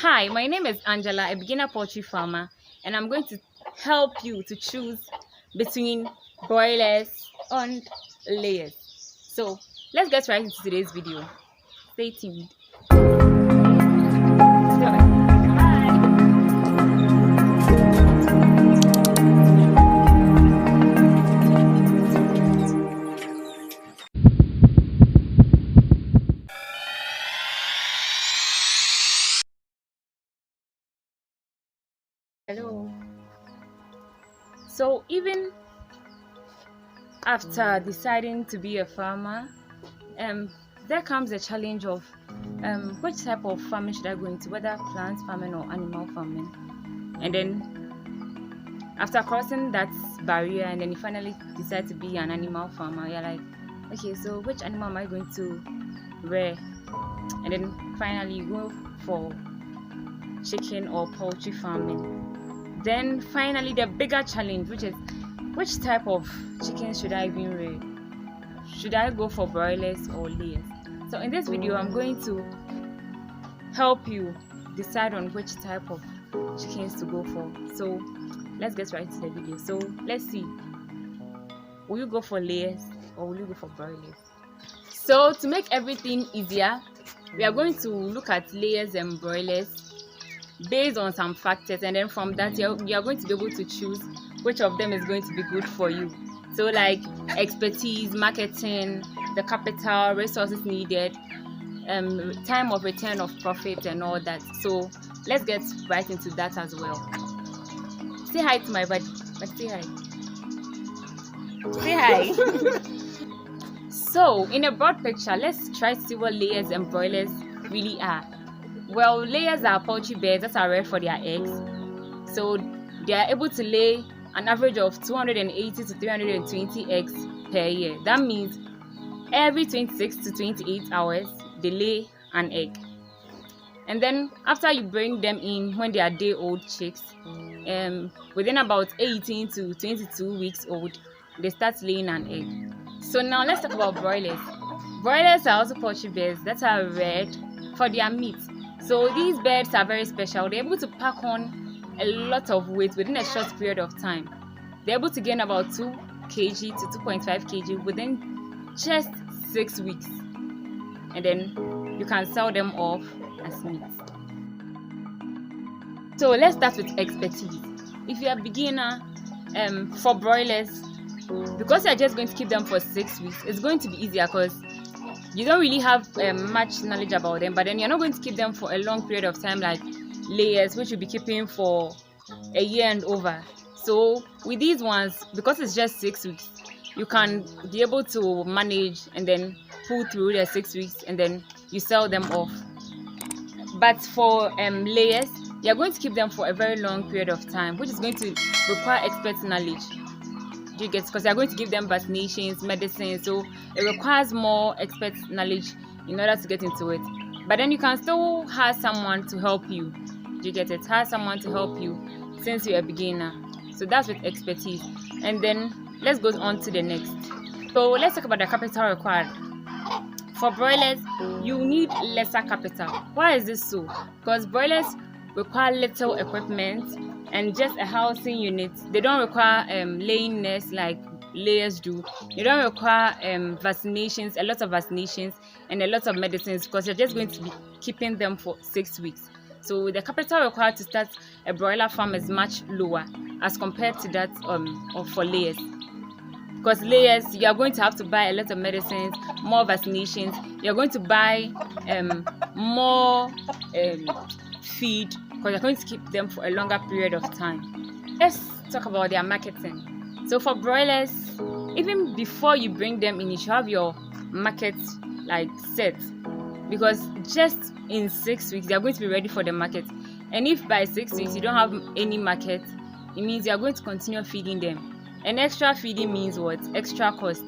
Hi, my name is Angela, a beginner poultry farmer, and I'm going to help you to choose between broilers and layers. So let's get right into today's video. Stay tuned. Hello. So even after deciding to be a farmer, there comes a challenge of which type of farming should I go into, whether plant farming or animal farming. And then after crossing that barrier, and then you finally decide to be an animal farmer, you're like, okay, so which animal am I going to rear? And then finally you go for chicken or poultry farming. Then finally the bigger challenge, which is which type of chicken should I even rear? Should I go for broilers or layers? So in this video, I'm going to help you decide on which type of chickens to go for. So let's get right into the video. So let's see, will you go for layers or will you go for broilers? So to make everything easier, we are going to look at layers and broilers based on some factors, and then from that you are going to be able to choose which of them is going to be good for you. So like expertise, marketing, the capital, resources needed, time of return of profit and all that. So let's get right into that as well. Say hi to my buddy. Say hi. Say hi. So in a broad picture, let's try to see what layers and broilers really are. Well, layers are poultry birds that are reared for their eggs. So they are able to lay an average of 280 to 320 eggs per year. That means every 26 to 28 hours they lay an egg. And then after you bring them in when they are day-old chicks, within about 18 to 22 weeks old, they start laying an egg. So now let's talk about broilers. Broilers are also poultry birds that are reared for their meat. So these birds are very special. They're able to pack on a lot of weight within a short period of time. They're able to gain about 2 kg to 2.5 kg within just 6 weeks. And then you can sell them off as meat. So let's start with expertise. If you're a beginner, for broilers, because you're just going to keep them for 6 weeks, it's going to be easier because you don't really have much knowledge about them, but then you're not going to keep them for a long period of time like layers, which you'll be keeping for a year and over. So with these ones, because it's just 6 weeks, you can be able to manage and then pull through the 6 weeks and then you sell them off. But for layers, you're going to keep them for a very long period of time, which is going to require expert knowledge. Do you get? Because you're going to give them vaccinations, medicine, so it requires more expert knowledge in order to get into it. But then you can still have someone to help you. Do you get it? Have someone to help you since you're a beginner. So that's with expertise. And then let's go on to the next. So let's talk about the capital required. For broilers, you need lesser capital. Why is this so? Because broilers require little equipment and just a housing unit. They don't require laying nests like layers do. They don't require vaccinations, a lot of vaccinations and a lot of medicines, because you're just going to be keeping them for 6 weeks. So the capital required to start a broiler farm is much lower as compared to that for layers. Because layers, you are going to have to buy a lot of medicines, more vaccinations. You're going to buy more feed, because you're going to keep them for a longer period of time. Let's talk about their marketing. So for broilers, even before you bring them in, you should have your market like set, because just in 6 weeks they are going to be ready for the market. And if by 6 weeks you don't have any market, it means you are going to continue feeding them. And extra feeding means what? Extra cost.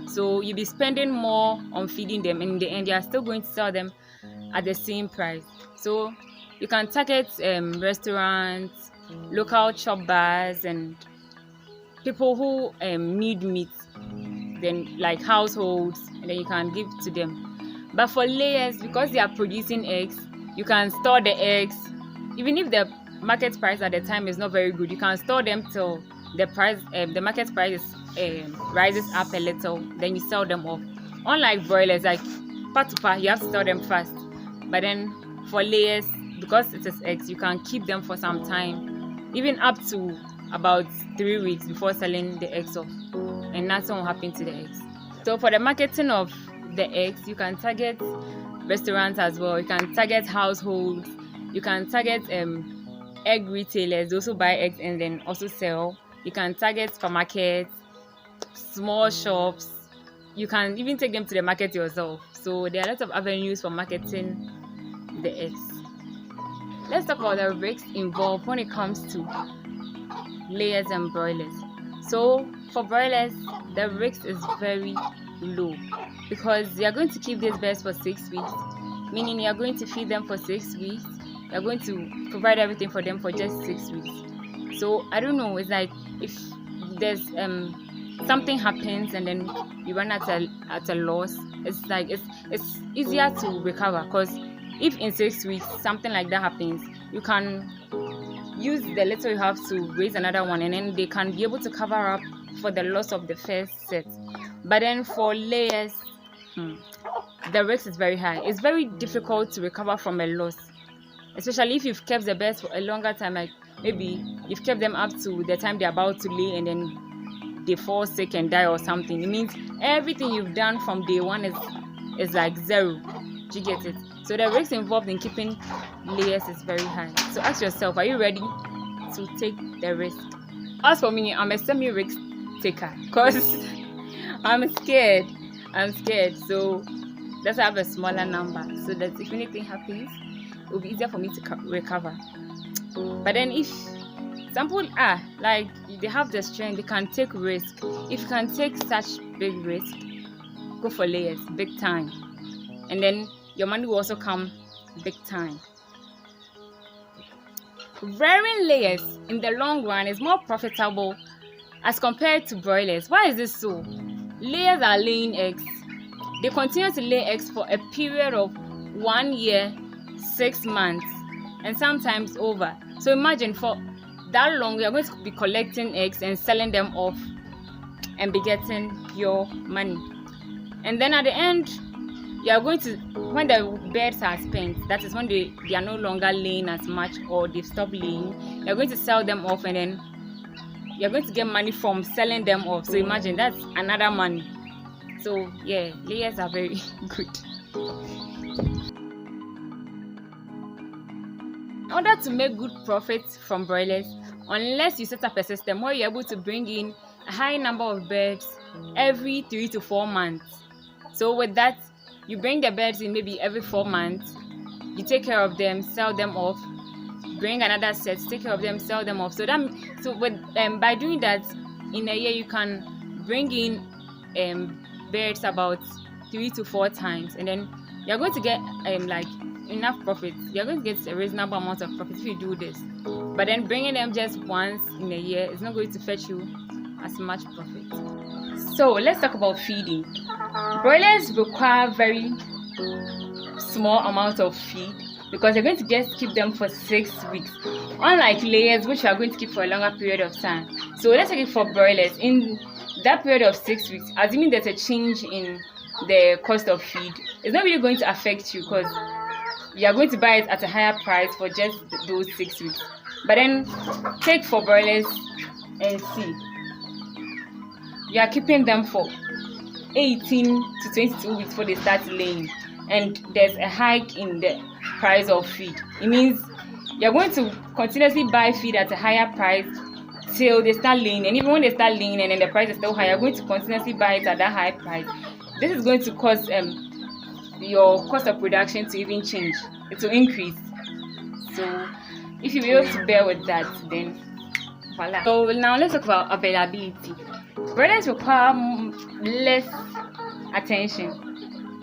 So you'll be spending more on feeding them, and in the end you are still going to sell them at the same price. So you can target restaurants, local chop bars, and people who need meat, then like households, and then you can give to them. But for layers, because they are producing eggs, you can store the eggs even if the market price at the time is not very good, you can store them till the market price rises up a little, then you sell them off. Unlike broilers, like part to part, you have to sell them fast. But then for layers, because it is eggs, you can keep them for some time, even up to about 3 weeks before selling the eggs off, and nothing will happen to the eggs. So for the marketing of the eggs, you can target restaurants as well. You can target households. You can target egg retailers, those who buy eggs and then also sell. You can target supermarkets, small shops. You can even take them to the market yourself. So there are lots of avenues for marketing the eggs. Let's talk about the risks involved when it comes to layers and broilers. So for broilers, the risk is very low because you are going to keep these birds for 6 weeks, meaning you are going to feed them for 6 weeks. You are going to provide everything for them for just 6 weeks. So I don't know, it's like if there's something happens and then you run at a loss, it's like it's easier to recover, because if in 6 weeks something like that happens, you can use the little you have to raise another one, and then they can be able to cover up for the loss of the first set. But then for layers, the risk is very high. It's very difficult to recover from a loss, especially if you've kept the birds for a longer time. Like maybe you've kept them up to the time they're about to lay and then they fall sick and die or something. It means everything you've done from day one is like zero. Do you get it? So the risk involved in keeping layers is very high. So ask yourself, are you ready to take the risk? As for me, I'm a semi-risk taker because I'm scared. So that's why I have a smaller number, so that if anything happens, it will be easier for me to recover. But then if some people are like, they have the strength, they can take risk. If you can take such big risk, go for layers big time, and then your money will also come big time. Rearing layers in the long run is more profitable as compared to broilers. Why is this so? Layers are laying eggs. They continue to lay eggs for a period of 1 year, 6 months, and sometimes over. So imagine for that long, you're going to be collecting eggs and selling them off and be getting your money. And then at the end, you are going to, when the birds are spent, that is when they are no longer laying as much or they've stopped laying, you're going to sell them off, and then you're going to get money from selling them off. So imagine that's another money. So yeah, layers are very good. In order to make good profits from broilers, unless you set up a system where you're able to bring in a high number of birds every 3 to 4 months. So with that, you bring the birds in maybe every 4 months, you take care of them, sell them off, bring another set, take care of them, sell them off. By doing that, in a year you can bring in birds about 3 to 4 times, and then you're going to get like enough profit. You're going to get a reasonable amount of profit if you do this. But then bringing them just once in a year is not going to fetch you as much profit. So let's talk about feeding. Broilers require very small amount of feed because you're going to just keep them for 6 weeks, unlike layers, which you are going to keep for a longer period of time. So let's take it for broilers. In that period of 6 weeks, assuming there's a change in the cost of feed, it's not really going to affect you because you are going to buy it at a higher price for just those 6 weeks. But then take for broilers and see, you are keeping them for 18 to 22 weeks before they start laying, and there's a hike in the price of feed. It means you're going to continuously buy feed at a higher price till they start laying, and even when they start laying and then the price is still high, you're going to continuously buy it at that high price. This is going to cause your cost of production to even change. It will increase. So if you're able to bear with that, then voila. So now let's talk about availability. Broilers require less attention.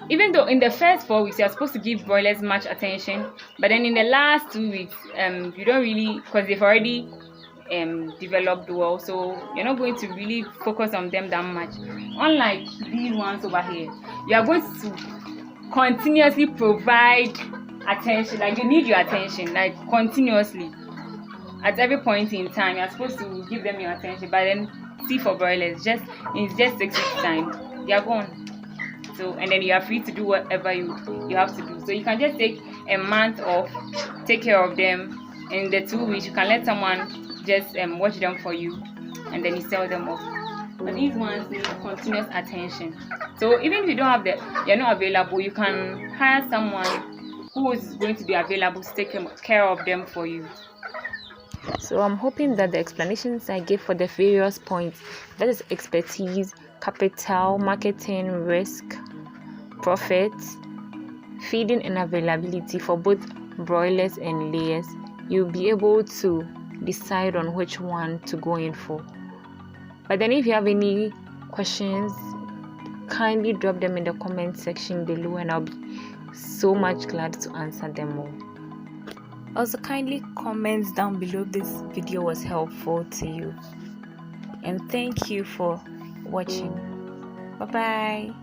Even though in the first 4 weeks you're supposed to give broilers much attention, but then in the last 2 weeks you don't really, because they've already developed well, so you're not going to really focus on them that much. Unlike these ones over here, you are going to continuously provide attention, like you need your attention, like continuously. At every point in time, you're supposed to give them your attention. But then, see for broilers, in just 6 weeks time, they are gone. So, and then you are free to do whatever you have to do. So you can just take a month off, take care of them. In the 2 weeks, you can let someone just watch them for you, and then you sell them off. But these ones need continuous attention. So even if you don't have you're not available, you can hire someone who is going to be available to take care of them for you. So I'm hoping that the explanations I gave for the various points, that is expertise, capital, marketing, risk, profits, feeding and availability for both broilers and layers, you'll be able to decide on which one to go in for. But then if you have any questions, kindly drop them in the comment section below and I'll be so much glad to answer them all. Also, kindly comment down below if this video was helpful to you. And thank you for watching. Bye bye.